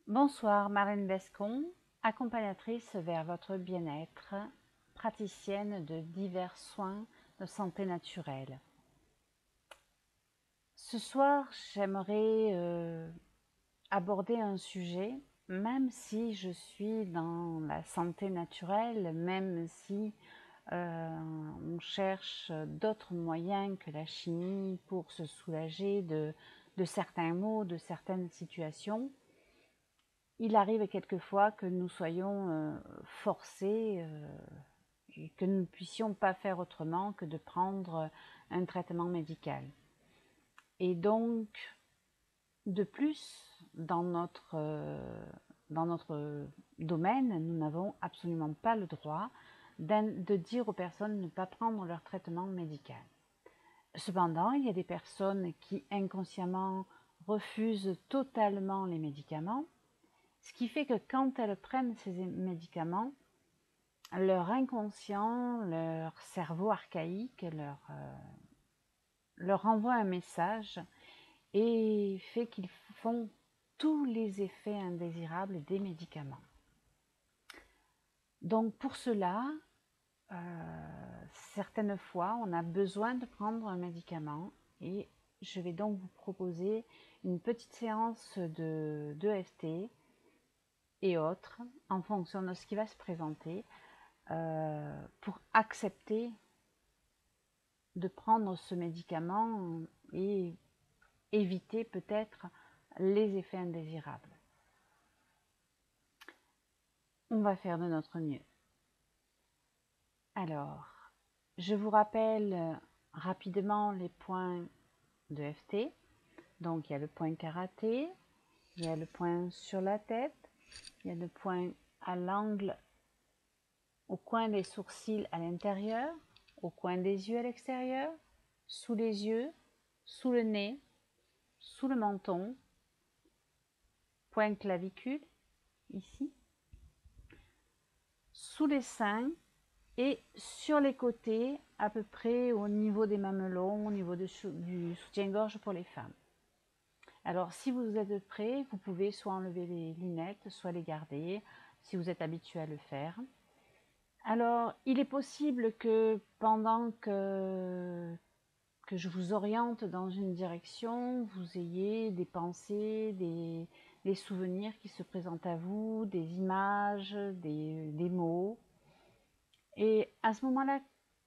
Bonsoir, Marlène Bescon, accompagnatrice vers votre bien-être, praticienne de divers soins de santé naturelle. Ce soir, j'aimerais aborder un sujet, même si je suis dans la santé naturelle, même si on cherche d'autres moyens que la chimie pour se soulager de certains maux, de certaines situations. Il arrive quelquefois que nous soyons forcés et que nous ne puissions pas faire autrement que de prendre un traitement médical. Et donc, de plus, dans notre domaine, nous n'avons absolument pas le droit de dire aux personnes de ne pas prendre leur traitement médical. Cependant, il y a des personnes qui inconsciemment refusent totalement les médicaments, ce qui fait que quand elles prennent ces médicaments, leur inconscient, leur cerveau archaïque leur envoie un message et fait qu'ils font tous les effets indésirables des médicaments. Donc pour cela, certaines fois, on a besoin de prendre un médicament et je vais donc vous proposer une petite séance d'EFT et autres en fonction de ce qui va se présenter pour accepter de prendre ce médicament et éviter peut-être les effets indésirables. On va faire de notre mieux. Alors, je vous rappelle rapidement les points de FT. Donc, il y a le point karaté, il y a le point sur la tête, il y a le point à l'angle, au coin des sourcils à l'intérieur, au coin des yeux à l'extérieur, sous les yeux, sous le nez, sous le menton, point clavicule, ici, sous les seins et sur les côtés, à peu près au niveau des mamelons, au niveau du soutien-gorge pour les femmes. Alors, si vous êtes prêts, vous pouvez soit enlever les lunettes, soit les garder, si vous êtes habitué à le faire. Alors, il est possible que pendant que je vous oriente dans une direction, vous ayez des pensées, des souvenirs qui se présentent à vous, des images, des mots. Et à ce moment-là,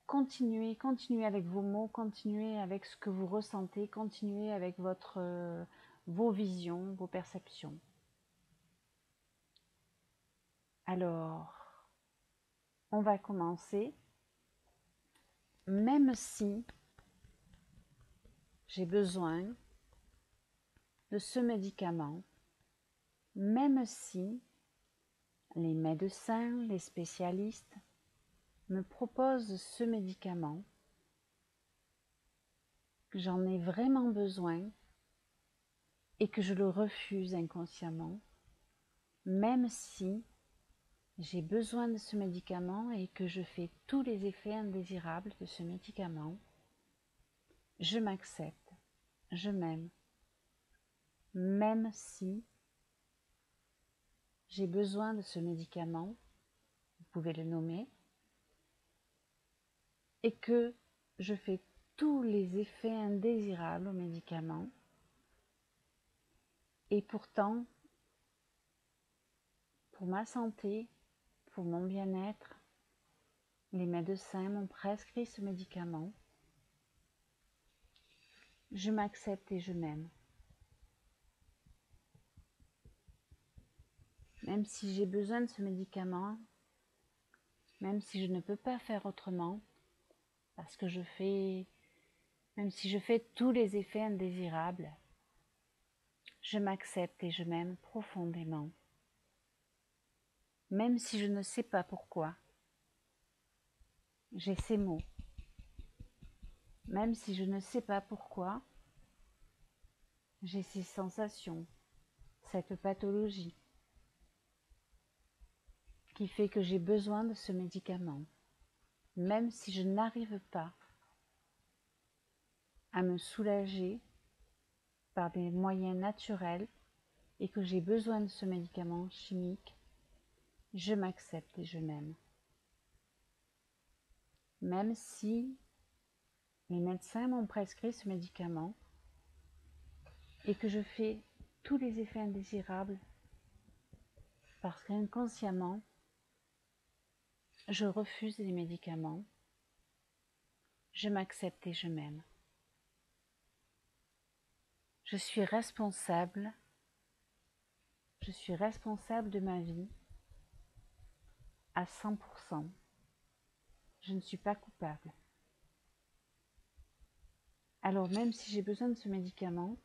continuez avec vos mots, continuez avec ce que vous ressentez, continuez avec vos visions, vos perceptions. Alors, on va commencer. Même si j'ai besoin de ce médicament, même si les médecins, les spécialistes me proposent ce médicament, que j'en ai vraiment besoin et que je le refuse inconsciemment, même si j'ai besoin de ce médicament et que je fais tous les effets indésirables de ce médicament, je m'accepte, je m'aime, même si j'ai besoin de ce médicament, vous pouvez le nommer, et que je fais tous les effets indésirables au médicament, et pourtant, pour ma santé, pour mon bien-être, les médecins m'ont prescrit ce médicament. Je m'accepte et je m'aime. Même si j'ai besoin de ce médicament, même si je ne peux pas faire autrement, parce que même si je fais tous les effets indésirables, je m'accepte et je m'aime profondément. Même si je ne sais pas pourquoi, j'ai ces mots. Même si je ne sais pas pourquoi, j'ai ces sensations, cette pathologie qui fait que j'ai besoin de ce médicament. Même si je n'arrive pas à me soulager par des moyens naturels, et que j'ai besoin de ce médicament chimique, je m'accepte et je m'aime. Même si les médecins m'ont prescrit ce médicament et que je fais tous les effets indésirables parce qu'inconsciemment, je refuse les médicaments, je m'accepte et je m'aime. Je suis responsable de ma vie à 100%. Je ne suis pas coupable. Alors même si j'ai besoin de ce médicament,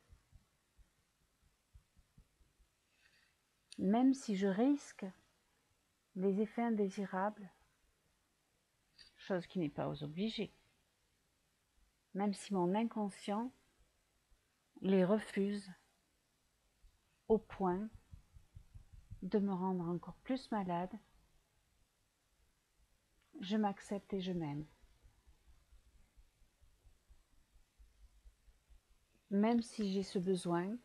même si je risque les effets indésirables, chose qui n'est pas aux obligés, même si mon inconscient les refuse au point de me rendre encore plus malade, je m'accepte et je m'aime. Même si j'ai ce besoin,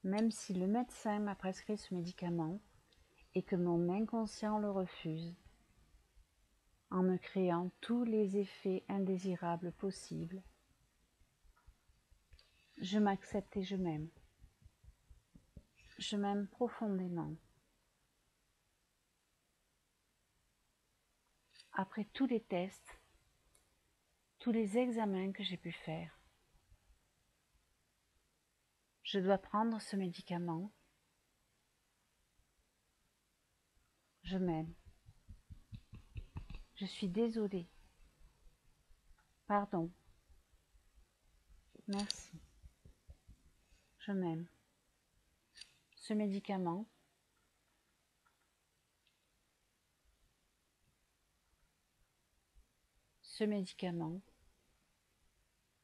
même si le médecin m'a prescrit ce médicament et que mon inconscient le refuse, en me créant tous les effets indésirables possibles, je m'accepte et je m'aime. Je m'aime profondément. Après tous les tests, tous les examens que j'ai pu faire, je dois prendre ce médicament. Je m'aime. Je suis désolée. Pardon. Merci. Je m'aime. Ce médicament,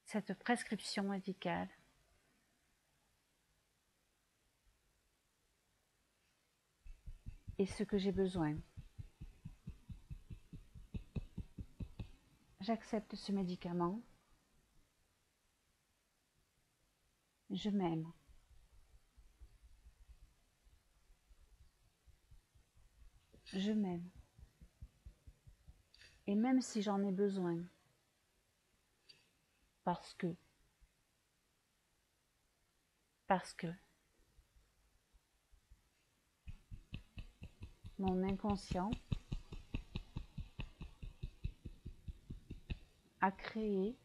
cette prescription médicale est ce que j'ai besoin. J'accepte ce médicament. Je m'aime. Je m'aime. Et même si j'en ai besoin, parce que mon inconscient a créé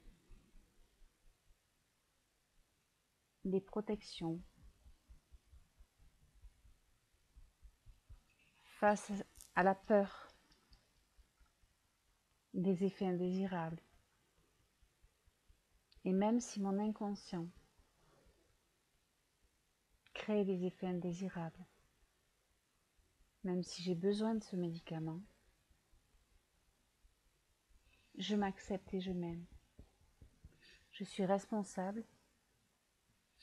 des protections face à la peur des effets indésirables. Et même si mon inconscient crée des effets indésirables, même si j'ai besoin de ce médicament, je m'accepte et je m'aime. Je suis responsable,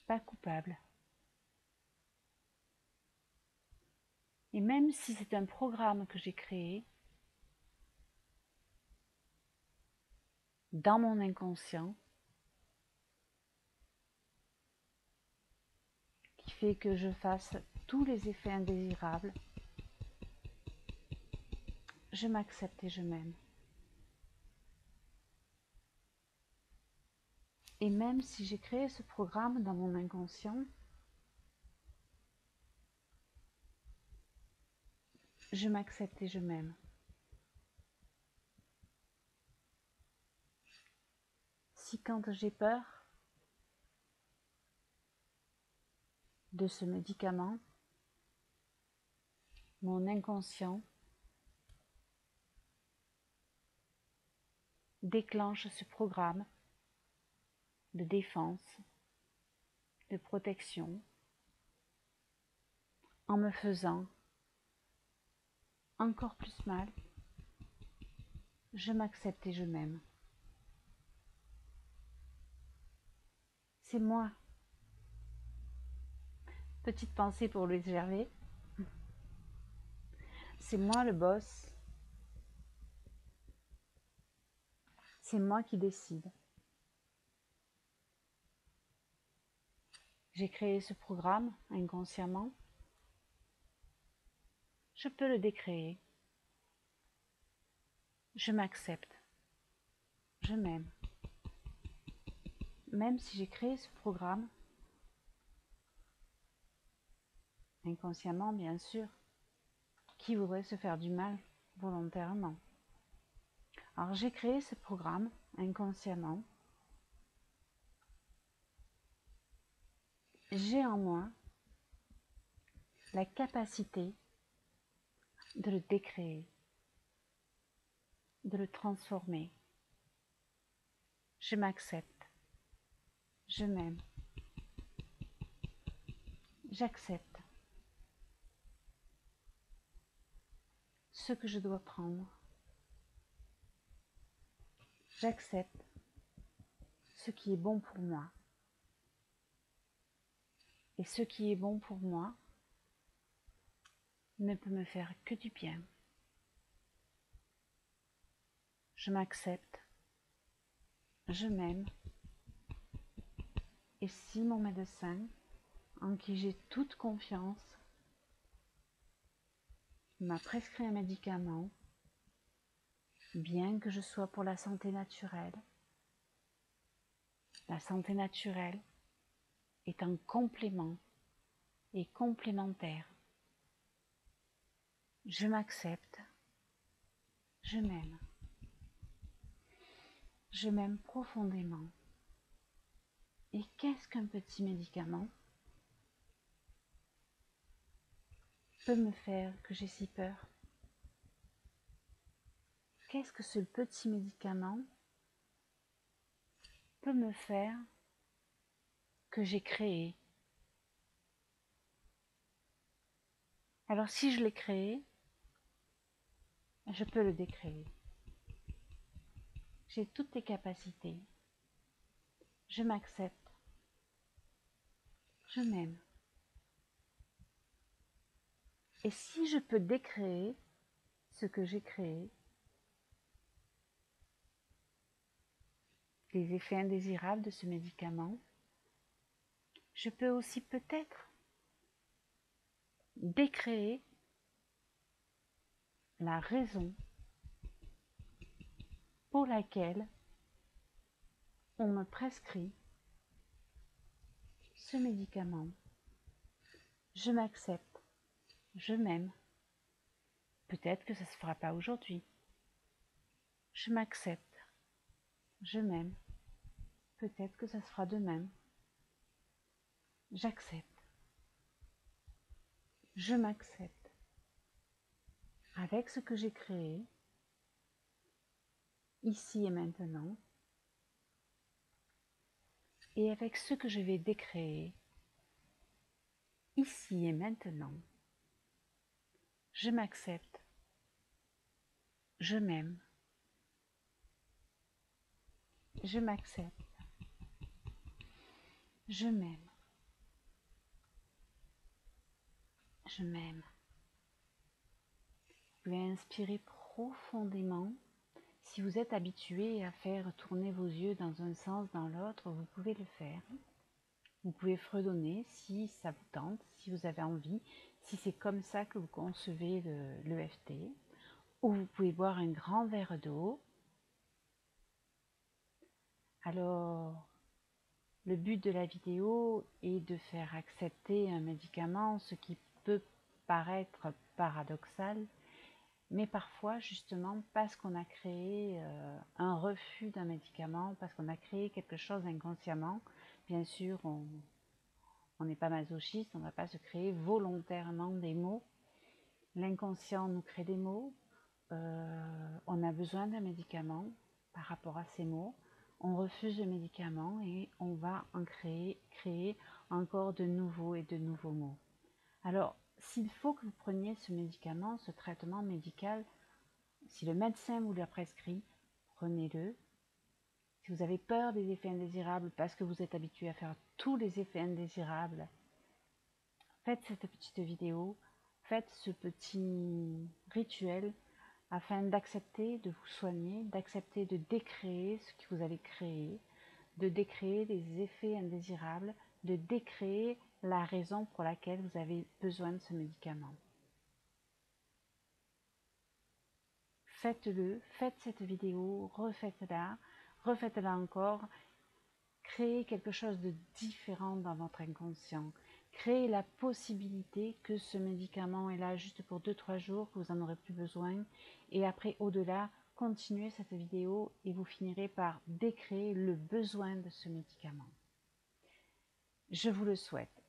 pas coupable. Et même si c'est un programme que j'ai créé, dans mon inconscient, qui fait que je fasse tous les effets indésirables, je m'accepte et je m'aime. Et même si j'ai créé ce programme dans mon inconscient, je m'accepte et je m'aime. Si quand j'ai peur de ce médicament, mon inconscient déclenche ce programme de défense, de protection, en me faisant encore plus mal, je m'accepte et je m'aime. C'est moi. Petite pensée pour Louise Gervais. C'est moi le boss. C'est moi qui décide. J'ai créé ce programme inconsciemment. Je peux le décréer. Je m'accepte. Je m'aime. Même si j'ai créé ce programme, inconsciemment bien sûr, qui voudrait se faire du mal volontairement. Alors j'ai créé ce programme inconsciemment. J'ai en moi la capacité de le décréer, de le transformer. Je m'accepte. Je m'aime. J'accepte ce que je dois prendre. J'accepte ce qui est bon pour moi. Et ce qui est bon pour moi ne peut me faire que du bien. Je m'accepte. Je m'aime. Et si mon médecin, en qui j'ai toute confiance, m'a prescrit un médicament, bien que je sois pour la santé naturelle est un complément et complémentaire. Je m'accepte. Je m'aime. Je m'aime profondément. Et qu'est-ce qu'un petit médicament peut me faire que j'ai si peur? Qu'est-ce que ce petit médicament peut me faire que j'ai créé? Alors si je l'ai créé, je peux le décréer. J'ai toutes les capacités. Je m'accepte. Je m'aime. Et si je peux décréer ce que j'ai créé, les effets indésirables de ce médicament, je peux aussi peut-être décréer la raison pour laquelle on me prescrit ce médicament. Je m'accepte, je m'aime. Peut-être que ça ne se fera pas aujourd'hui. Je m'accepte, je m'aime. Peut-être que ça se fera demain. J'accepte. Je m'accepte. Avec ce que j'ai créé, ici et maintenant, et avec ce que je vais décréer, ici et maintenant. Je m'accepte. Je m'aime. Je m'accepte. Je m'aime. Je m'aime. Vous pouvez inspirer profondément. Si vous êtes habitué à faire tourner vos yeux dans un sens, dans l'autre, vous pouvez le faire. Vous pouvez fredonner si ça vous tente, si vous avez envie, si c'est comme ça que vous concevez l'EFT. Ou vous pouvez boire un grand verre d'eau. Alors, le but de la vidéo est de faire accepter un médicament, ce qui peut paraître paradoxal, mais parfois justement parce qu'on a créé un refus d'un médicament, parce qu'on a créé quelque chose inconsciemment, bien sûr on n'est pas masochiste, on ne va pas se créer volontairement des mots. L'inconscient nous crée des mots, on a besoin d'un médicament par rapport à ces mots. On refuse le médicament et on va en créer encore de nouveaux et de nouveaux mots. Alors, s'il faut que vous preniez ce médicament, ce traitement médical, si le médecin vous l'a prescrit, prenez-le. Si vous avez peur des effets indésirables parce que vous êtes habitué à faire tous les effets indésirables, faites cette petite vidéo, faites ce petit rituel afin d'accepter de vous soigner, d'accepter de décréer ce que vous allez créer, de décréer les effets indésirables de décréer la raison pour laquelle vous avez besoin de ce médicament. Faites-le, faites cette vidéo, refaites-la encore, créez quelque chose de différent dans votre inconscient. Créez la possibilité que ce médicament est là juste pour 2-3 jours, que vous n'en aurez plus besoin. Et après, au-delà, continuez cette vidéo et vous finirez par décréer le besoin de ce médicament. Je vous le souhaite.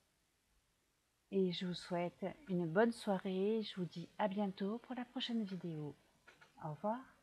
Et je vous souhaite une bonne soirée. Je vous dis à bientôt pour la prochaine vidéo. Au revoir.